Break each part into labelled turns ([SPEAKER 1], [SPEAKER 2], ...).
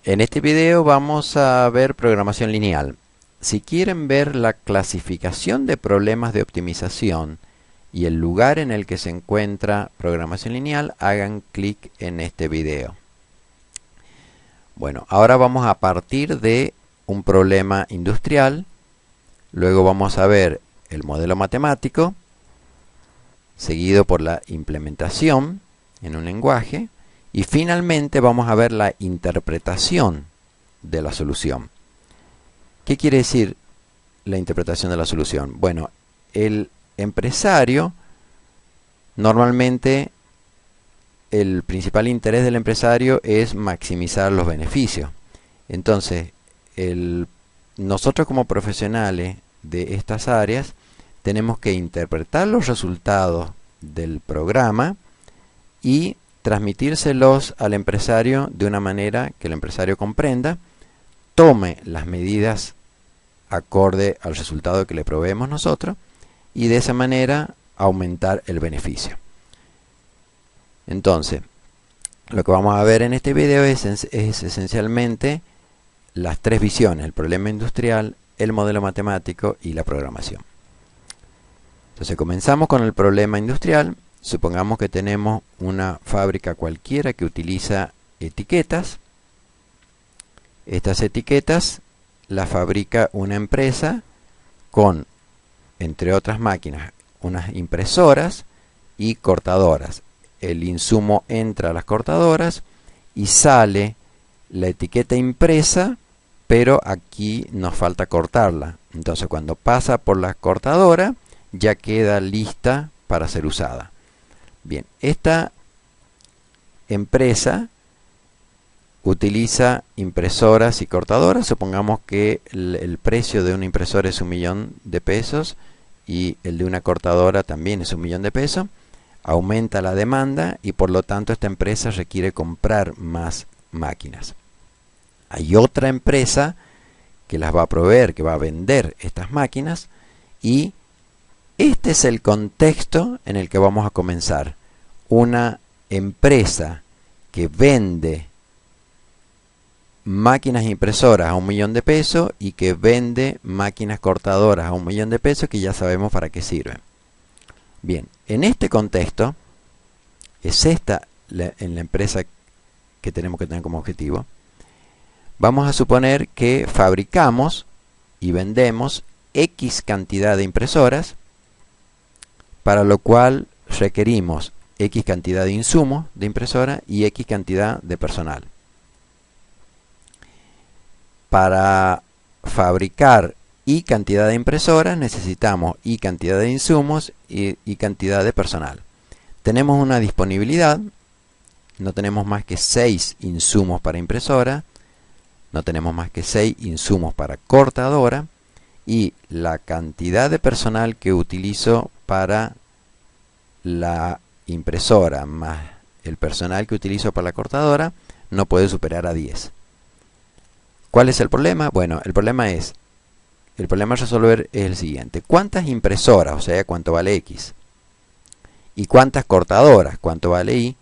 [SPEAKER 1] En este video vamos a ver programación lineal. Si quieren ver la clasificación de problemas de optimización y el lugar en el que se encuentra programación lineal, hagan clic en este video. Bueno, ahora vamos a partir de un problema industrial, luego vamos a ver el modelo matemático, seguido por la implementación en un lenguaje, y finalmente vamos a ver la interpretación de la solución. ¿Qué quiere decir la interpretación de la solución? Bueno, el empresario, normalmente el principal interés del empresario es maximizar los beneficios. Entonces, nosotros como profesionales de estas áreas tenemos que interpretar los resultados del programa y transmitírselos al empresario de una manera que el empresario comprenda, tome las medidas acorde al resultado que le proveemos nosotros y de esa manera aumentar el beneficio. Entonces, lo que vamos a ver en este video es esencialmente las tres visiones: el problema industrial, el modelo matemático y la programación. Entonces comenzamos con el problema industrial. Supongamos que tenemos una fábrica cualquiera que utiliza etiquetas. Estas etiquetas las fabrica una empresa con, entre otras máquinas, unas impresoras y cortadoras. El insumo entra a las cortadoras y sale la etiqueta impresa, pero aquí nos falta cortarla. Entonces cuando pasa por la cortadora ya queda lista para ser usada. Bien, esta empresa utiliza impresoras y cortadoras. Supongamos que el precio de una impresora es 1.000.000 de pesos y el de una cortadora también es 1.000.000 de pesos. Aumenta la demanda y por lo tanto esta empresa requiere comprar más máquinas. Hay otra empresa que las va a proveer, que va a vender estas máquinas, y este es el contexto en el que vamos a comenzar. Una empresa que vende máquinas impresoras a 1.000.000 de pesos y que vende máquinas cortadoras a 1.000.000 de pesos, que ya sabemos para qué sirven. Bien, en este contexto, es esta en la empresa que tenemos que tener como objetivo. Vamos a suponer que fabricamos y vendemos X cantidad de impresoras, para lo cual requerimos X cantidad de insumos de impresora y X cantidad de personal. Para fabricar Y cantidad de impresoras necesitamos Y cantidad de insumos y cantidad de personal. Tenemos una disponibilidad, no tenemos más que 6 insumos para impresora, no tenemos más que 6 insumos para cortadora, y la cantidad de personal que utilizo para la impresora más el personal que utilizo para la cortadora no puede superar a 10. ¿Cuál es el problema? Bueno, el problema a resolver es el siguiente: ¿cuántas impresoras, o sea, cuánto vale X, y cuántas cortadoras, cuánto vale Y,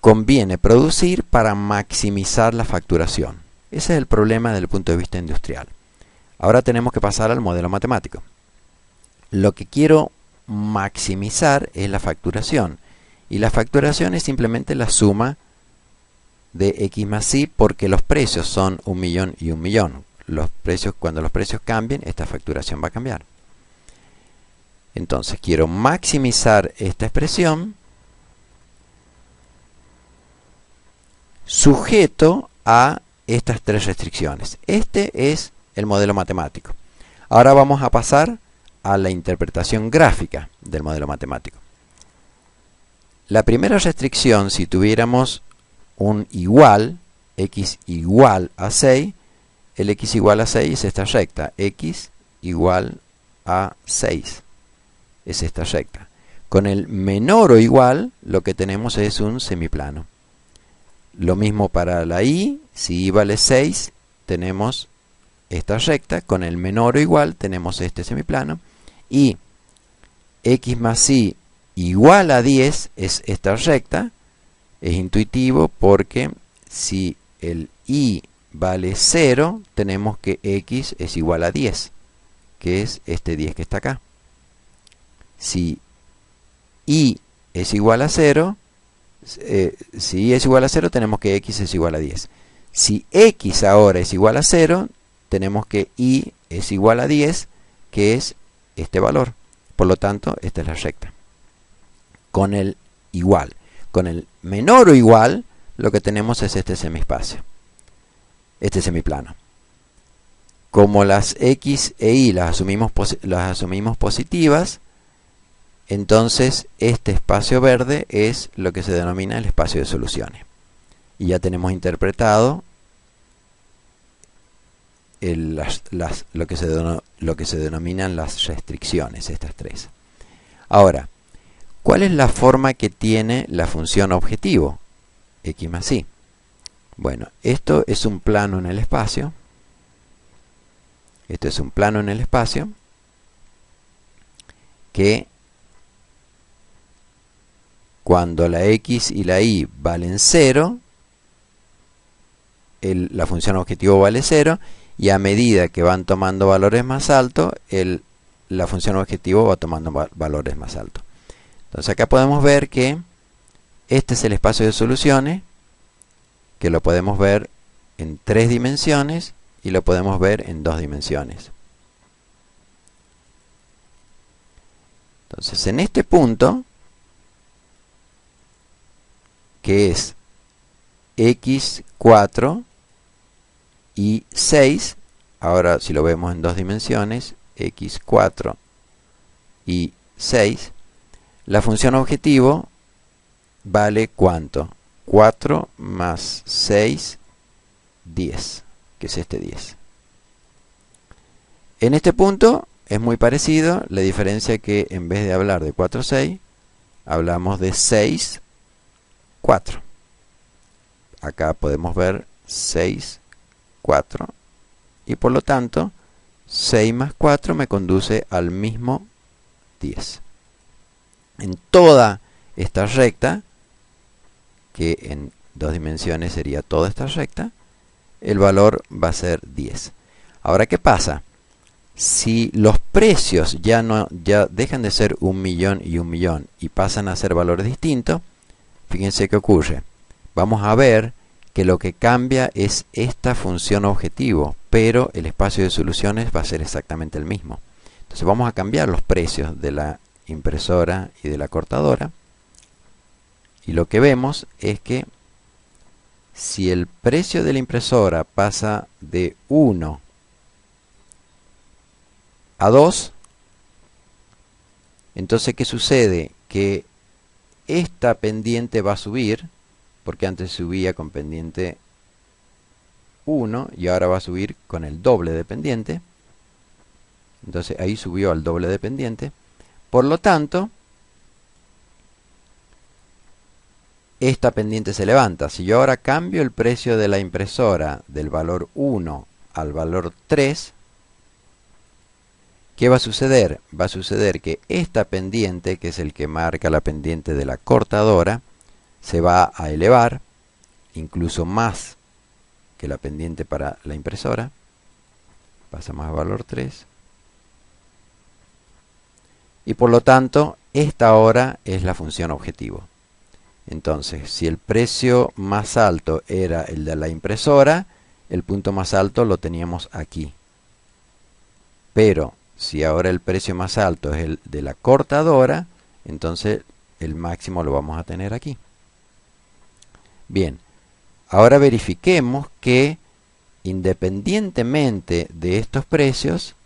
[SPEAKER 1] conviene producir para maximizar la facturación? Ese es el problema desde el punto de vista industrial. Ahora tenemos que pasar al modelo matemático. Lo que quiero maximizar es la facturación, y la facturación es simplemente la suma de X más Y, porque los precios son 1.000.000 y 1.000.000. Cuando los precios cambien, esta facturación va a cambiar. Entonces quiero maximizar esta expresión sujeto a estas tres restricciones. Este es el modelo matemático. Ahora vamos a pasar a la interpretación gráfica del modelo matemático. La primera restricción, si tuviéramos un igual, X igual a 6, el X igual a 6 es esta recta, X igual a 6 es esta recta. Con el menor o igual, lo que tenemos es un semiplano. Lo mismo para la Y, si Y vale 6, tenemos esta recta. Con el menor o igual tenemos este semiplano, y X más Y igual a 10 es esta recta. Es intuitivo porque si el y vale 0, tenemos que x es igual a 10, que es este 10 que está acá. Si y es igual a 0, si y es igual a 0, tenemos que x es igual a 10. Si x ahora es igual a 0, tenemos que y es igual a 10, que es este valor. Por lo tanto, esta es la recta. Con el igual. Con el menor o igual, lo que tenemos es este semiespacio, este semiplano. Como las x e y las asumimos positivas, entonces este espacio verde es lo que se denomina el espacio de soluciones. Y ya tenemos interpretado lo que se denominan las restricciones, estas tres. Ahora, ¿cuál es la forma que tiene la función objetivo? X más y. Bueno, esto es un plano en el espacio. Esto es un plano en el espacio que cuando la x y la y valen 0, la función objetivo vale 0, y a medida que van tomando valores más altos, la función objetivo va tomando valores más altos. Entonces acá podemos ver que este es el espacio de soluciones, que lo podemos ver en 3 dimensiones y lo podemos ver en 2 dimensiones. Entonces en este punto, que es x4 y 6, ahora si lo vemos en 2 dimensiones, x4 y 6, la función objetivo vale ¿cuánto? 4 más 6, 10, que es este 10. En este punto es muy parecido, la diferencia que en vez de hablar de 4, 6, hablamos de 6, 4. Acá podemos ver 6, 4, y por lo tanto 6 más 4 me conduce al mismo 10. En toda esta recta, que en 2 dimensiones sería toda esta recta, el valor va a ser 10. Ahora, ¿qué pasa? Si los precios ya dejan de ser 1.000.000 y 1.000.000 y pasan a ser valores distintos, fíjense qué ocurre. Vamos a ver que lo que cambia es esta función objetivo, pero el espacio de soluciones va a ser exactamente el mismo. Entonces vamos a cambiar los precios de la impresora y de la cortadora, y lo que vemos es que si el precio de la impresora pasa de 1 a 2, entonces ¿qué sucede? Que esta pendiente va a subir, porque antes subía con pendiente 1 y ahora va a subir con el doble de pendiente. Entonces ahí subió al doble de pendiente. Por lo tanto, esta pendiente se levanta. Si yo ahora cambio el precio de la impresora del valor 1 al valor 3, ¿qué va a suceder? Va a suceder que esta pendiente, que es el que marca la pendiente de la cortadora, se va a elevar, incluso más que la pendiente para la impresora. Pasamos a valor 3. Y por lo tanto, esta ahora es la función objetivo. Entonces, si el precio más alto era el de la impresora, el punto más alto lo teníamos aquí. Pero si ahora el precio más alto es el de la cortadora, entonces el máximo lo vamos a tener aquí. Bien, ahora verifiquemos que independientemente de estos precios,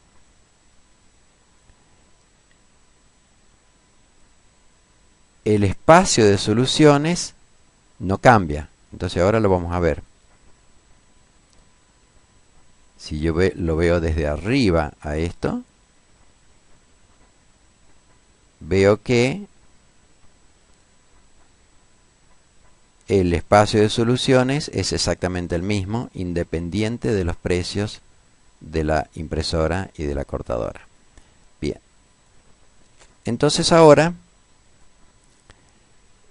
[SPEAKER 1] el espacio de soluciones no cambia. Entonces ahora lo vamos a ver. Si yo lo veo desde arriba a esto, veo que el espacio de soluciones es exactamente el mismo, independiente de los precios de la impresora y de la cortadora. Bien. Entonces ahora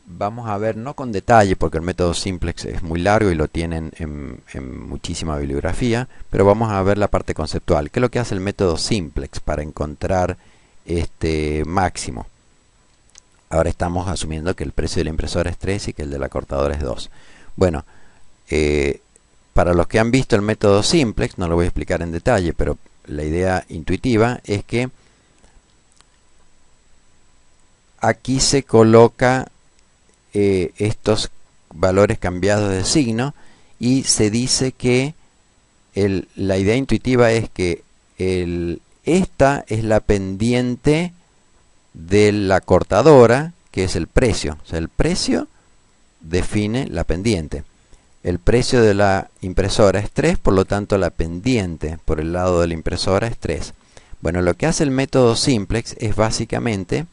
[SPEAKER 1] vamos a ver, no con detalle, porque el método simplex es muy largo y lo tienen en muchísima bibliografía, pero vamos a ver la parte conceptual. ¿Qué es lo que hace el método simplex para encontrar este máximo? Ahora estamos asumiendo que el precio de la impresora es 3 y que el de la cortadora es 2. Bueno, para los que han visto el método simplex, no lo voy a explicar en detalle, pero la idea intuitiva es que aquí se coloca estos valores cambiados de signo y se dice que la idea intuitiva es que esta es la pendiente de la cortadora, que es el precio. O sea, el precio define la pendiente. El precio de la impresora es 3, por lo tanto la pendiente por el lado de la impresora es 3. Bueno, lo que hace el método simplex es básicamente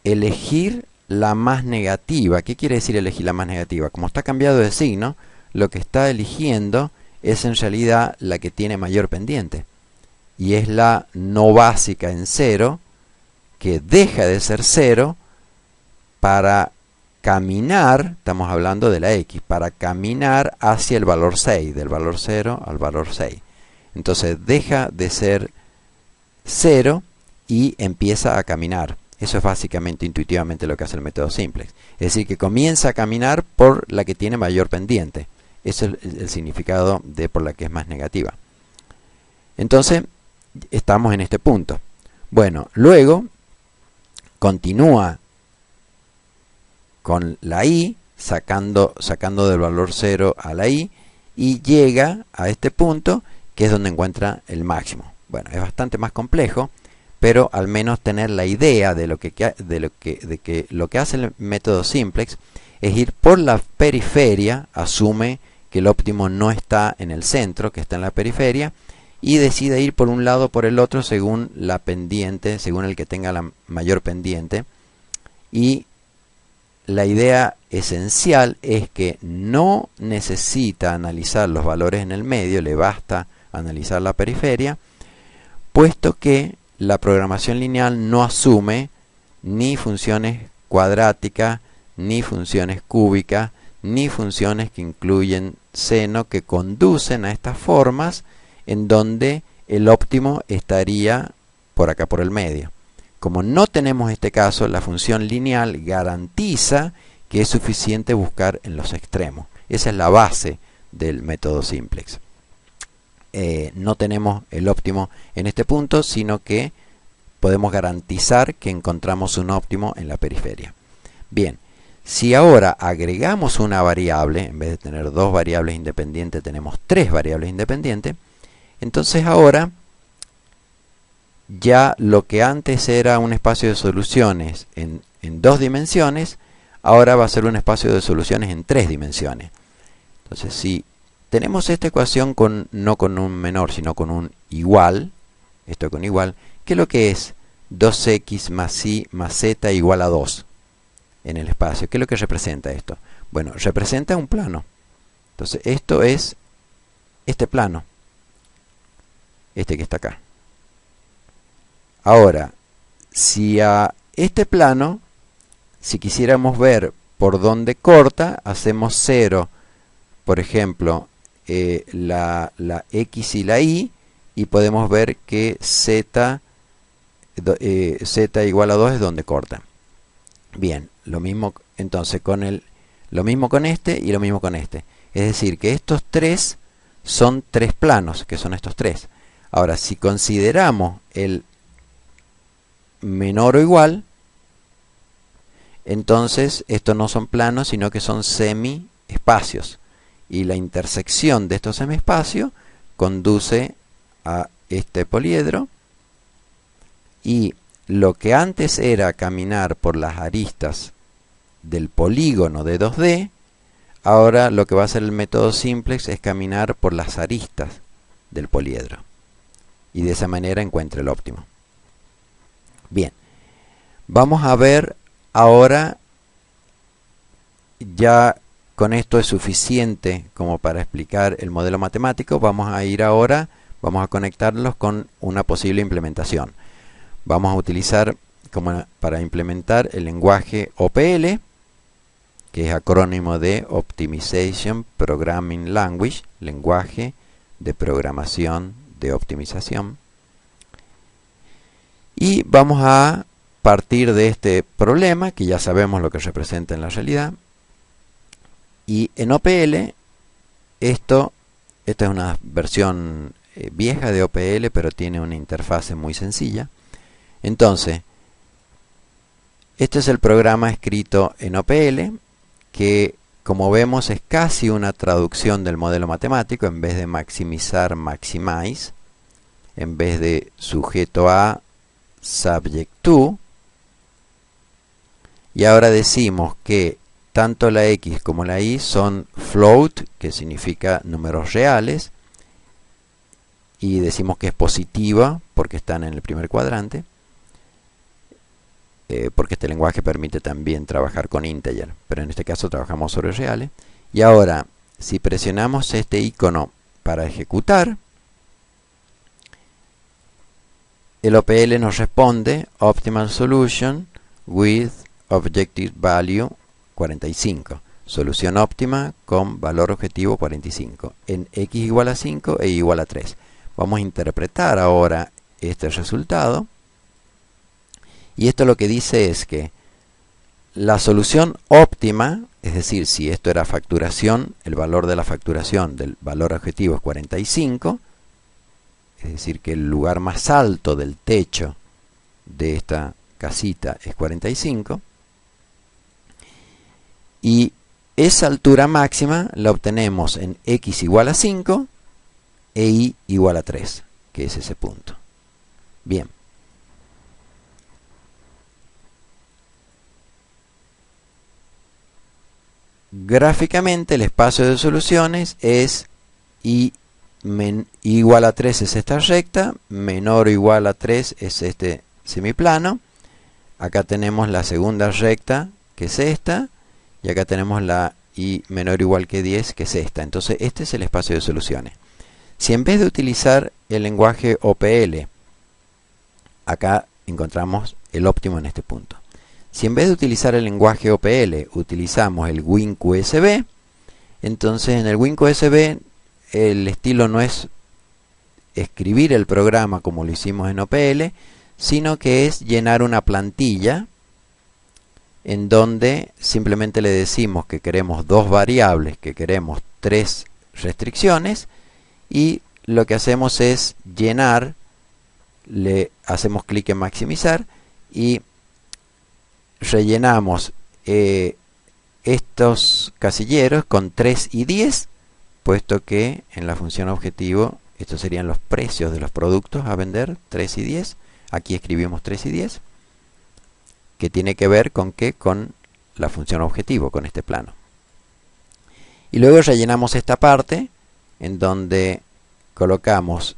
[SPEAKER 1] elegir la más negativa. ¿Qué quiere decir elegir la más negativa? Como está cambiado de signo, lo que está eligiendo es en realidad la que tiene mayor pendiente. Y es la no básica en 0, que deja de ser 0 para caminar, estamos hablando de la X, para caminar hacia el valor 6, del valor 0 al valor 6. Entonces deja de ser 0 y empieza a caminar. Eso es básicamente, intuitivamente, lo que hace el método simplex. Es decir, que comienza a caminar por la que tiene mayor pendiente. Ese es el significado de por la que es más negativa. Entonces, estamos en este punto. Bueno, luego continúa con la i, sacando del valor 0 a la i, y llega a este punto, que es donde encuentra el máximo. Bueno, es bastante más complejo, pero al menos tener la idea de que lo que hace el método simplex es ir por la periferia, asume que el óptimo no está en el centro, que está en la periferia, y decide ir por un lado o por el otro según la pendiente, según el que tenga la mayor pendiente. Y la idea esencial es que no necesita analizar los valores en el medio, le basta analizar la periferia, puesto que la programación lineal no asume ni funciones cuadráticas, ni funciones cúbicas, ni funciones que incluyen seno, que conducen a estas formas en donde el óptimo estaría por acá por el medio. Como no tenemos este caso, la función lineal garantiza que es suficiente buscar en los extremos. Esa es la base del método simplex. No tenemos el óptimo en este punto, sino que podemos garantizar que encontramos un óptimo en la periferia. Bien, si ahora agregamos una variable, en vez de tener dos variables independientes, tenemos tres variables independientes, entonces ahora ya lo que antes era un espacio de soluciones en dos dimensiones, ahora va a ser un espacio de soluciones en tres dimensiones. Entonces, si tenemos esta ecuación no con un menor, sino con un igual, esto con igual, ¿qué es lo que es 2x más y más z igual a 2 en el espacio? ¿Qué es lo que representa esto? Bueno, representa un plano. Entonces, esto es este plano, este que está acá. Ahora, si a este plano, si quisiéramos ver por dónde corta, hacemos 0, por ejemplo, la x y la y podemos ver que z igual a 2 es donde corta. Bien, lo mismo entonces lo mismo con este y lo mismo con este. Es decir, que estos tres son tres planos, que son estos tres. Ahora, si consideramos el menor o igual, entonces estos no son planos, sino que son semi-espacios. Y la intersección de estos semiespacios conduce a este poliedro, y lo que antes era caminar por las aristas del polígono de 2D, ahora lo que va a hacer el método simplex es caminar por las aristas del poliedro, y de esa manera encuentra el óptimo. Bien, vamos a ver ahora, ya con esto es suficiente como para explicar el modelo matemático. Vamos a ir ahora, vamos a conectarlos con una posible implementación. Vamos a utilizar para implementar el lenguaje OPL, que es acrónimo de Optimization Programming Language, lenguaje de programación de optimización. Y vamos a partir de este problema, que ya sabemos lo que representa en la realidad. Y en OPL, esta es una versión vieja de OPL, pero tiene una interfase muy sencilla. Entonces, este es el programa escrito en OPL, que como vemos es casi una traducción del modelo matemático. En vez de maximizar, maximize. En vez de sujeto a, subject to. Y ahora decimos que tanto la x como la y son float, que significa números reales. Y decimos que es positiva porque están en el primer cuadrante. Porque este lenguaje permite también trabajar con integer, pero en este caso trabajamos sobre reales. Y ahora, si presionamos este icono para ejecutar, el OPL nos responde Optimal Solution with Objective Value 45. Solución óptima con valor objetivo 45. En x igual a 5 e y igual a 3. Vamos a interpretar ahora este resultado. Y esto lo que dice es que la solución óptima, es decir, si esto era facturación, el valor de la facturación del valor objetivo es 45, es decir, que el lugar más alto del techo de esta casita es 45, y esa altura máxima la obtenemos en x igual a 5 e y igual a 3, que es ese punto. Bien. Gráficamente el espacio de soluciones es y igual a 3 es esta recta, menor o igual a 3 es este semiplano. Acá tenemos la segunda recta, que es esta, y acá tenemos la y menor o igual que 10, que es esta. Entonces este es el espacio de soluciones. Si en vez de utilizar el lenguaje OPL, acá encontramos el óptimo en este punto. Si en vez de utilizar el lenguaje OPL utilizamos el WinQSB, entonces en el WinQSB el estilo no es escribir el programa como lo hicimos en OPL, sino que es llenar una plantilla en donde simplemente le decimos que queremos dos variables, que queremos tres restricciones, y lo que hacemos es llenar, le hacemos clic en maximizar y rellenamos estos casilleros con 3 y 10, puesto que en la función objetivo estos serían los precios de los productos a vender, 3 y 10. Aquí escribimos 3 y 10, que tiene que ver con qué, con la función objetivo, con este plano. Y luego rellenamos esta parte en donde colocamos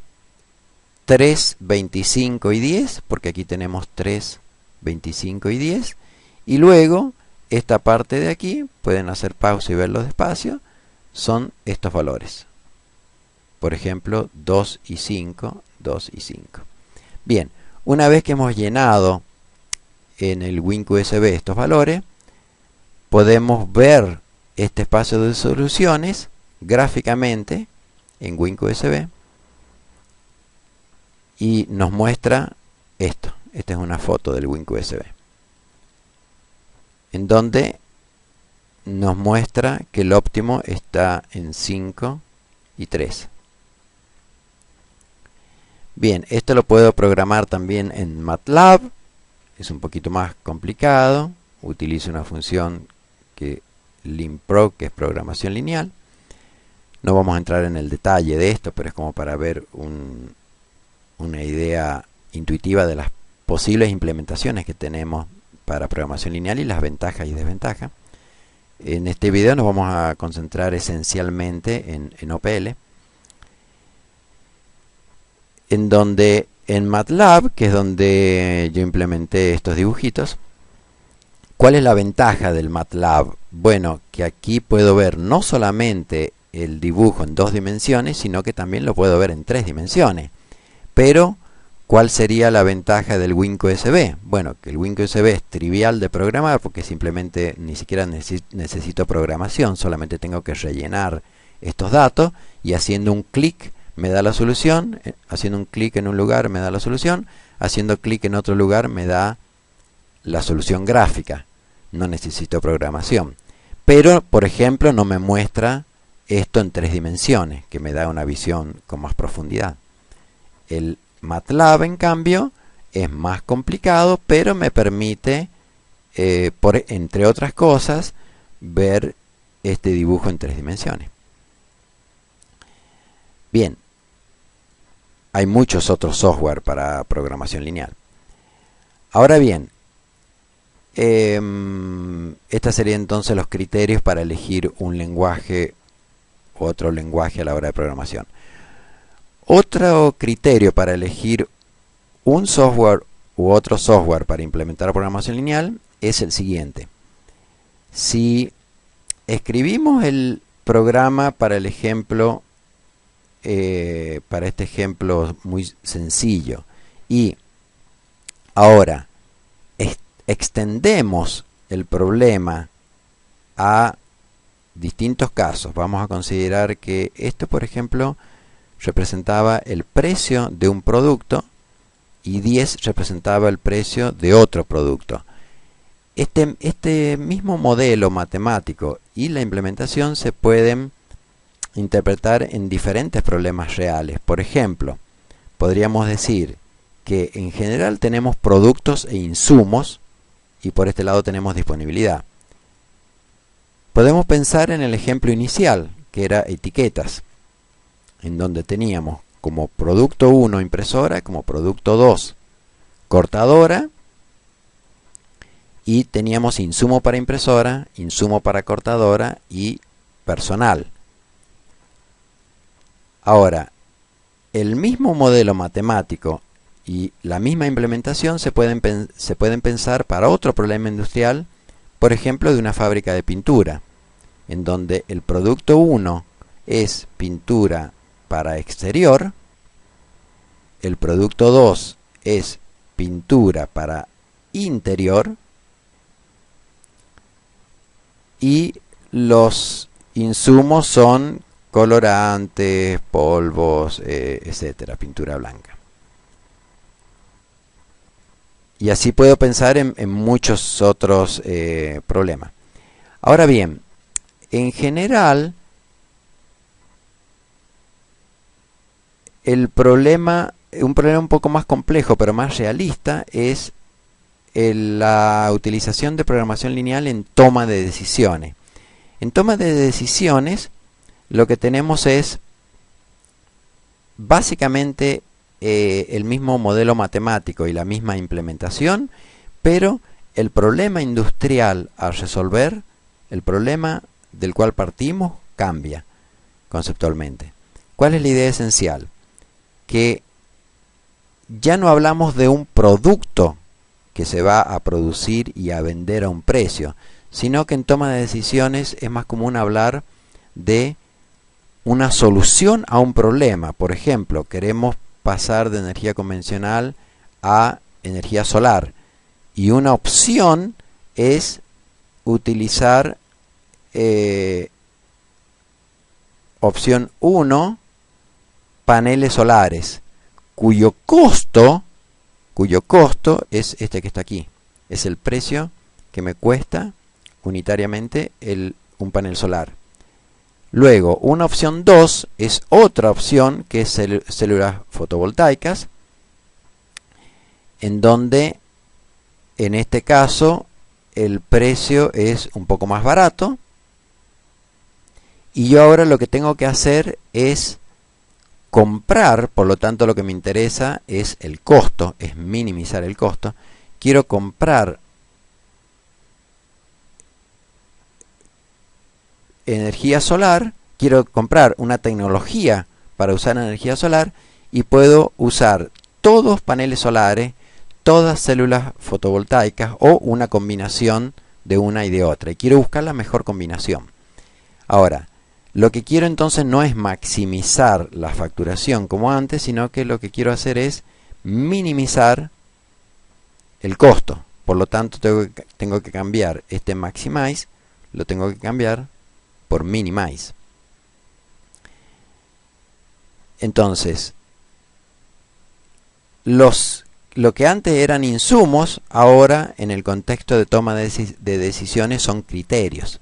[SPEAKER 1] 3, 25 y 10, porque aquí tenemos 3, 25 y 10. Y luego, esta parte de aquí, pueden hacer pausa y verlo despacio, son estos valores. Por ejemplo, 2 y 5, 2 y 5. Bien, una vez que hemos llenado en el WinQSB estos valores, podemos ver este espacio de soluciones gráficamente en WinQSB y nos muestra esto. Esta es una foto del WinQSB, en donde nos muestra que el óptimo está en 5 y 3. Bien, esto lo puedo programar también en MATLAB. Es un poquito más complicado. Utilizo una función que linprog, que es programación lineal. No vamos a entrar en el detalle de esto, pero es como para ver una idea intuitiva de las posibles implementaciones que tenemos para programación lineal y las ventajas y desventajas. En este video nos vamos a concentrar esencialmente en OPL, en donde en MATLAB, que es donde yo implementé estos dibujitos. ¿Cuál es la ventaja del MATLAB? Bueno, que aquí puedo ver no solamente el dibujo en 2 dimensiones, sino que también lo puedo ver en 3 dimensiones. Pero ¿Cuál sería la ventaja del WinQSB? Bueno, que el WinQSB es trivial de programar porque simplemente ni siquiera necesito programación, solamente tengo que rellenar estos datos y haciendo un clic me da la solución, haciendo un clic en un lugar me da la solución, haciendo clic en otro lugar me da la solución gráfica. No necesito programación. Pero, por ejemplo, no me muestra esto en 3 dimensiones, que me da una visión con más profundidad. El MATLAB, en cambio, es más complicado, pero me permite, entre otras cosas, ver este dibujo en 3 dimensiones. Bien, hay muchos otros software para programación lineal. Ahora bien, estos serían entonces los criterios para elegir un lenguaje u otro lenguaje a la hora de programación. Otro criterio para elegir un software u otro software para implementar programación lineal es el siguiente. Si escribimos el programa para el ejemplo, para este ejemplo muy sencillo, y ahora extendemos el problema a distintos casos. Vamos a considerar que esto, por ejemplo, representaba el precio de un producto y 10 representaba el precio de otro producto. Este mismo modelo matemático y la implementación se pueden interpretar en diferentes problemas reales. Por ejemplo, podríamos decir que en general tenemos productos e insumos y por este lado tenemos disponibilidad. Podemos pensar en el ejemplo inicial, que era etiquetas, en donde teníamos como producto 1 impresora, como producto 2 cortadora, y teníamos insumo para impresora, insumo para cortadora y personal. Ahora, el mismo modelo matemático y la misma implementación se pueden pensar para otro problema industrial, por ejemplo de una fábrica de pintura, en donde el producto 1 es pintura para exterior, el producto 2 es pintura para interior y los insumos son colorantes, polvos, etcétera, pintura blanca. Y así puedo pensar en muchos otros problemas. Ahora bien, en general, un problema un poco más complejo, pero más realista, es la utilización de programación lineal en toma de decisiones. En toma de decisiones, lo que tenemos es básicamente el mismo modelo matemático y la misma implementación, pero el problema industrial a resolver, el problema del cual partimos, cambia conceptualmente. ¿Cuál es la idea esencial? Que ya no hablamos de un producto que se va a producir y a vender a un precio, sino que en toma de decisiones es más común hablar de una solución a un problema. Por ejemplo, queremos pasar de energía convencional a energía solar y una opción es utilizar opción 1, paneles solares, cuyo costo es este que está aquí, es el precio que me cuesta unitariamente un panel solar. Luego, una opción 2 es otra opción que es células fotovoltaicas, en donde en este caso el precio es un poco más barato y yo ahora lo que tengo que hacer es comprar, por lo tanto lo que me interesa es el costo, es minimizar el costo. Quiero comprar energía solar, quiero comprar una tecnología para usar energía solar y puedo usar todos paneles solares, todas células fotovoltaicas o una combinación de una y de otra. Y quiero buscar la mejor combinación. Ahora, lo que quiero entonces no es maximizar la facturación como antes, sino que lo que quiero hacer es minimizar el costo. Por lo tanto, tengo que cambiar este maximize, lo tengo que cambiar por minimize. Entonces, lo que antes eran insumos, ahora en el contexto de toma de decisiones son criterios.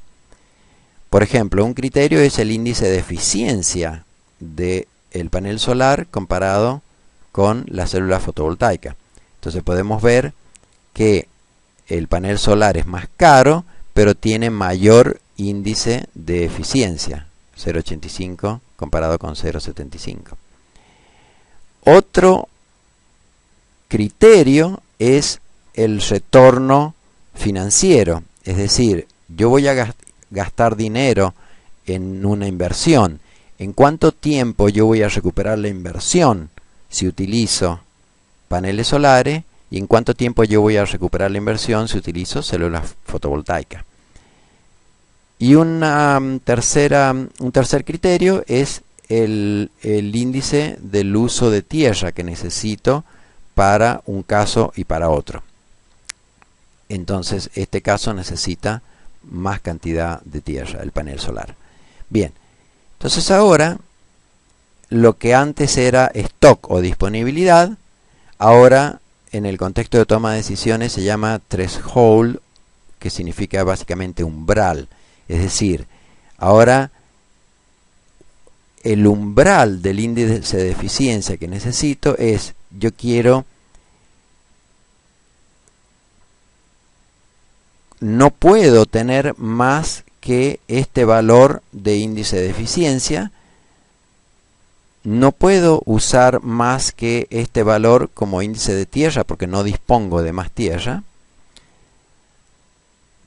[SPEAKER 1] Por ejemplo, un criterio es el índice de eficiencia del panel solar comparado con la célula fotovoltaica. Entonces podemos ver que el panel solar es más caro, pero tiene mayor índice de eficiencia, 0,85 comparado con 0,75. Otro criterio es el retorno financiero, es decir, yo voy a gastar dinero en una inversión. ¿En cuánto tiempo yo voy a recuperar la inversión si utilizo paneles solares? ¿Y en cuánto tiempo yo voy a recuperar la inversión si utilizo células fotovoltaicas? Y un tercer criterio es el índice del uso de tierra que necesito para un caso y para otro. Entonces, este caso necesita más cantidad de tierra, el panel solar. Bien, entonces ahora, lo que antes era stock o disponibilidad, ahora en el contexto de toma de decisiones se llama threshold, que significa básicamente umbral. Es decir, ahora el umbral del índice de eficiencia que necesito es, yo quiero, no puedo tener más que este valor de índice de eficiencia, no puedo usar más que este valor como índice de tierra porque no dispongo de más tierra.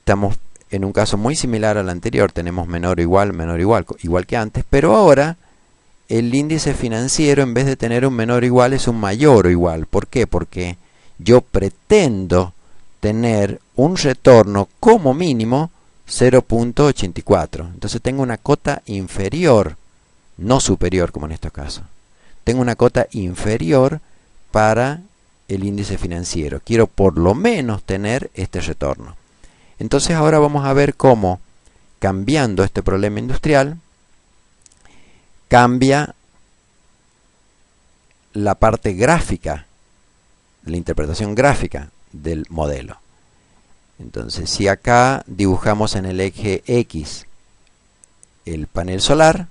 [SPEAKER 1] Estamos en un caso muy similar al anterior, tenemos menor o igual, igual que antes, pero ahora el índice financiero, en vez de tener un menor o igual, es un mayor o igual. ¿Por qué? Porque yo pretendo tener un retorno como mínimo 0,84. Entonces tengo una cota inferior, no superior como en estos casos. Tengo una cota inferior para el índice financiero. Quiero por lo menos tener este retorno. Entonces ahora vamos a ver cómo, cambiando este problema industrial, cambia la parte gráfica, la interpretación gráfica del modelo. Entonces, si acá dibujamos en el eje X el panel solar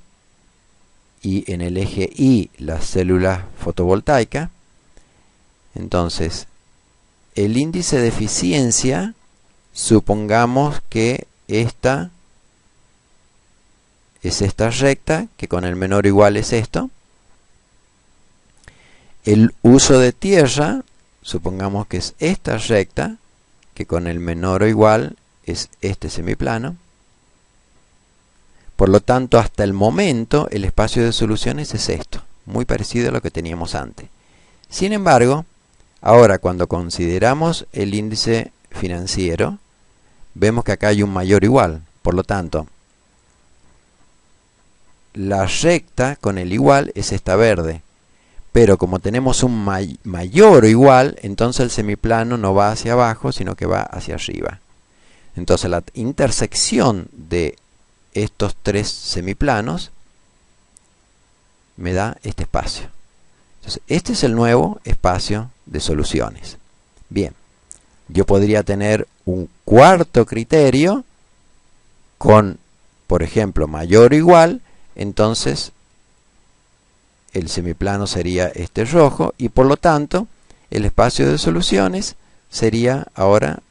[SPEAKER 1] y en el eje Y la célula fotovoltaica, entonces el índice de eficiencia, supongamos que esta es esta recta, que con el menor o igual es esto. El uso de tierra, supongamos que es esta recta, que con el menor o igual es este semiplano. Por lo tanto, hasta el momento, el espacio de soluciones es esto, muy parecido a lo que teníamos antes. Sin embargo, ahora cuando consideramos el índice financiero, vemos que acá hay un mayor o igual. Por lo tanto, la recta con el igual es esta verde. Pero como tenemos un mayor o igual, entonces el semiplano no va hacia abajo, sino que va hacia arriba. Entonces la intersección de estos tres semiplanos me da este espacio. Entonces, este es el nuevo espacio de soluciones. Bien, yo podría tener un cuarto criterio con, por ejemplo, mayor o igual, entonces el semiplano sería este rojo y por lo tanto el espacio de soluciones sería ahora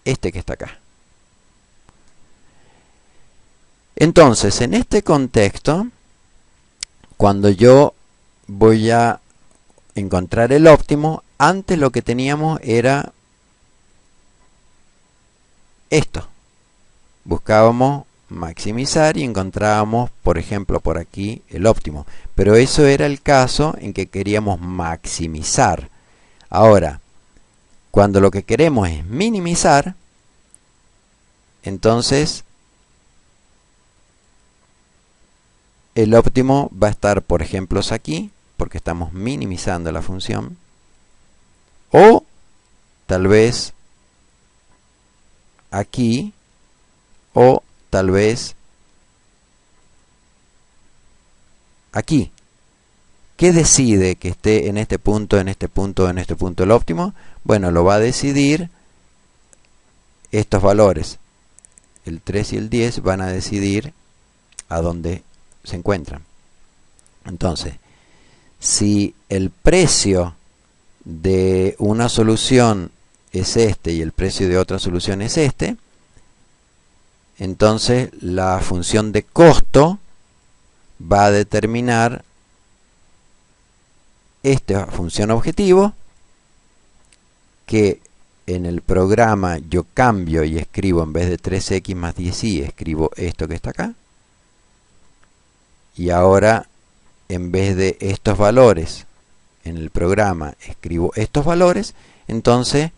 [SPEAKER 1] este que está acá. Entonces, en este contexto, cuando yo voy a encontrar el óptimo, antes lo que teníamos era esto. Buscábamos maximizar y encontrábamos, por ejemplo, por aquí el óptimo. Pero eso era el caso en que queríamos maximizar. Ahora, cuando lo que queremos es minimizar, entonces el óptimo va a estar, por ejemplo, aquí, porque estamos minimizando la función, o tal vez aquí, o tal vez aquí. ¿Qué decide que esté en este punto, en este punto, en este punto el óptimo? Bueno, lo va a decidir estos valores. El 3 y el 10 van a decidir a dónde se encuentran. Entonces, si el precio de una solución es este y el precio de otra solución es este, entonces la función de costo va a determinar esta función objetivo, que en el programa yo cambio y escribo, en vez de 3x más 10y, escribo esto que está acá. Y ahora, en vez de estos valores, en el programa escribo estos valores. Entonces,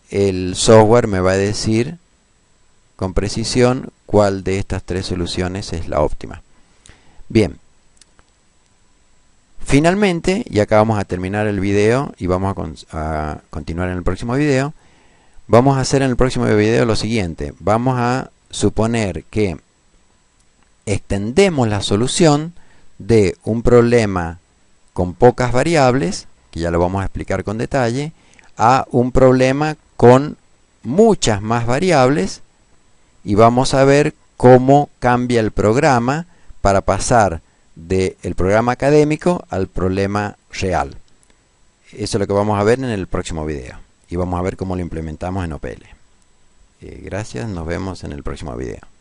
[SPEAKER 1] el software me va a decir con precisión cuál de estas tres soluciones es la óptima. Bien. Finalmente, y acá vamos a terminar el video y vamos a continuar en el próximo video, vamos a hacer en el próximo video lo siguiente. Vamos a suponer que extendemos la solución de un problema con pocas variables, que ya lo vamos a explicar con detalle, a un problema con muchas más variables, y vamos a ver cómo cambia el programa para pasar del programa académico al problema real. Eso es lo que vamos a ver en el próximo video, y vamos a ver cómo lo implementamos en OPL. Gracias, nos vemos en el próximo video.